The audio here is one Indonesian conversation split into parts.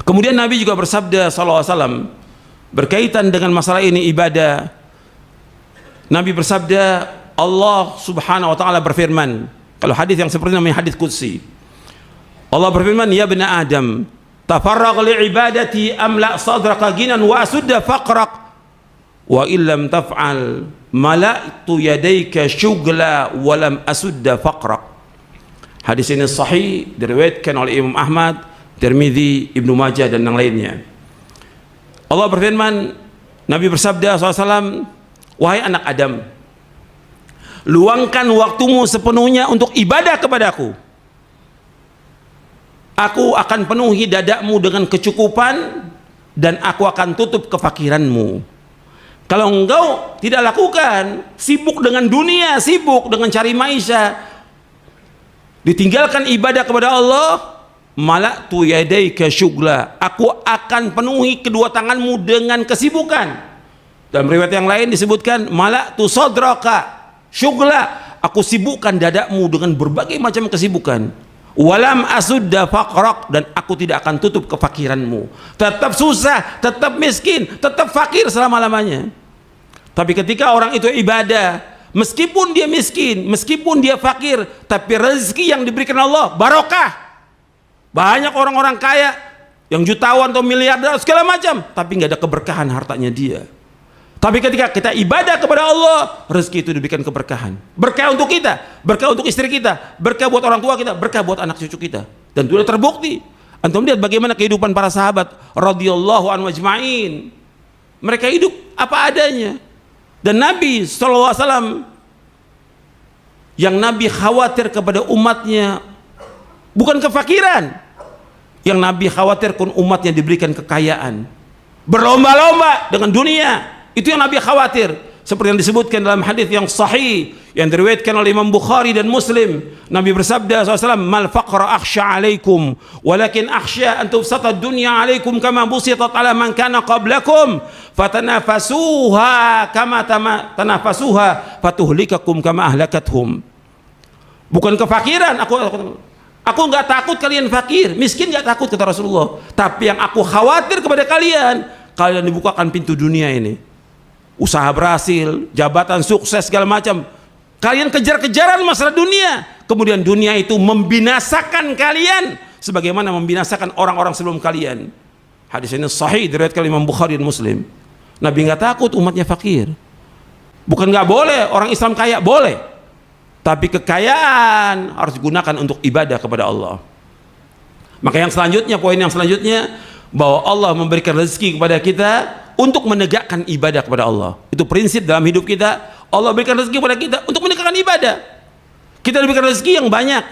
Kemudian Nabi juga bersabda sallallahu alaihi wasallam berkaitan dengan masalah ini ibadah. Nabi bersabda, Allah Subhanahu wa taala berfirman, kalau hadis yang seperti namanya hadis qudsi. Allah berfirman, ya bani Adam, tafarraq li ibadati amla sadraka ginan wa asudda faqraq wa illam taf'al mala'tu yadayka syugla wa lam asudda faqraq. Hadis ini sahih, diriwayatkan oleh Imam Ahmad, Tirmidzi, Ibnu Majah dan yang lainnya. Allah berfirman, Nabi bersabda SAW, wahai anak Adam, luangkan waktumu sepenuhnya untuk ibadah kepadaku. Aku akan penuhi dadamu dengan kecukupan dan aku akan tutup kefakiranmu. Kalau engkau tidak lakukan, sibuk dengan dunia, sibuk dengan cari maisha, ditinggalkan ibadah kepada Allah, mala'tu yadaika syugla, aku akan penuhi kedua tanganmu dengan kesibukan. Dalam riwayat yang lain disebutkan mala'tu sadraka syugla, aku sibukkan dadamu dengan berbagai macam kesibukan. Walam asudda faqraq, dan aku tidak akan tutup kefakiranmu. Tetap susah, tetap miskin, tetap fakir selama-lamanya. Tapi ketika orang itu ibadah, meskipun dia miskin, meskipun dia fakir, tapi rezeki yang diberikan Allah barokah. Banyak orang-orang kaya yang jutawan atau miliarder segala macam, tapi nggak ada keberkahan hartanya dia. Tapi ketika kita ibadah kepada Allah, rezeki itu diberikan keberkahan. Berkah untuk kita, berkah untuk istri kita, berkah buat orang tua kita, berkah buat anak cucu kita. Dan sudah terbukti. Antum lihat bagaimana kehidupan para sahabat radhiyallahu anhum ajma'in. Mereka hidup apa adanya. Dan Nabi SAW, yang Nabi khawatir kepada umatnya bukan kefakiran, yang Nabi khawatirkan umatnya diberikan kekayaan, berlomba-lomba dengan dunia. Itu yang Nabi khawatir, seperti yang disebutkan dalam hadis yang sahih yang diriwayatkan oleh Imam Bukhari dan Muslim. Nabi bersabda SAW, mal faqra akhsha alaikum walakin akhsha an tubsata dunya alaikum kama busitat ala man kana qablakum fatanafasuha kama tanafasuha fatuhlikakum kama ahlakathum. Bukan kefakiran, aku nggak takut kalian fakir, miskin nggak takut kata Rasulullah. Tapi yang aku khawatir kepada kalian dibukakan pintu dunia ini, usaha berhasil, jabatan sukses segala macam. Kalian kejar-kejaran masalah dunia, kemudian dunia itu membinasakan kalian sebagaimana membinasakan orang-orang sebelum kalian. Hadis ini sahih diriwayatkan oleh Imam Bukhari dan Muslim. Nabi nggak takut umatnya fakir. Bukan nggak boleh orang Islam kaya, boleh. Tapi kekayaan harus digunakan untuk ibadah kepada Allah. Maka yang selanjutnya, poin yang selanjutnya, bahwa Allah memberikan rezeki kepada kita untuk menegakkan ibadah kepada Allah. Itu prinsip dalam hidup kita. Allah berikan rezeki kepada kita untuk menegakkan ibadah. Kita diberikan rezeki yang banyak,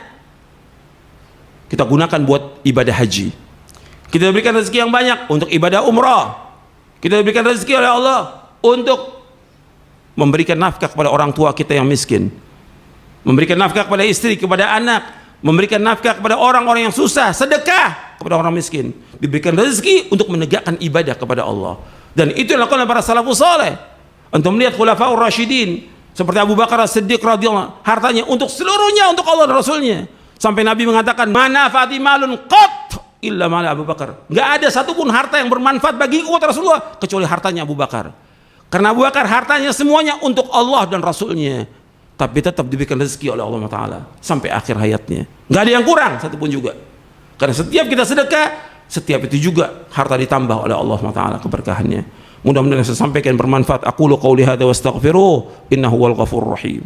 kita gunakan buat ibadah haji. Kita diberikan rezeki yang banyak untuk ibadah umrah. Kita diberikan rezeki oleh Allah untuk memberikan nafkah kepada orang tua kita yang miskin, memberikan nafkah kepada istri, kepada anak, memberikan nafkah kepada orang-orang yang susah, sedekah kepada orang miskin. Diberikan rezeki untuk menegakkan ibadah kepada Allah. Dan itu yang dilakukan oleh para salafus saleh. Antum melihat khulafaur rasyidin seperti Abu Bakar As-Siddiq radhiyallahu, hartanya untuk seluruhnya untuk Allah dan Rasulnya. Sampai Nabi mengatakan, mana fati malun qat illa mala Abu Bakar. Enggak ada satupun harta yang bermanfaat bagiku kata Rasulullah kecuali hartanya Abu Bakar. Karena Abu Bakar hartanya semuanya untuk Allah dan Rasulnya, tapi tetap diberikan rezeki oleh Allah Ta'ala sampai akhir hayatnya. Nggak ada yang kurang satupun juga. Karena setiap kita sedekah, setiap itu juga harta ditambah oleh Allah Ta'ala keberkahannya. Mudah-mudahan yang saya sampaikan bermanfaat. Aqulu qawli hadza wa astaghfiruh, innahu wal ghafurur rahim.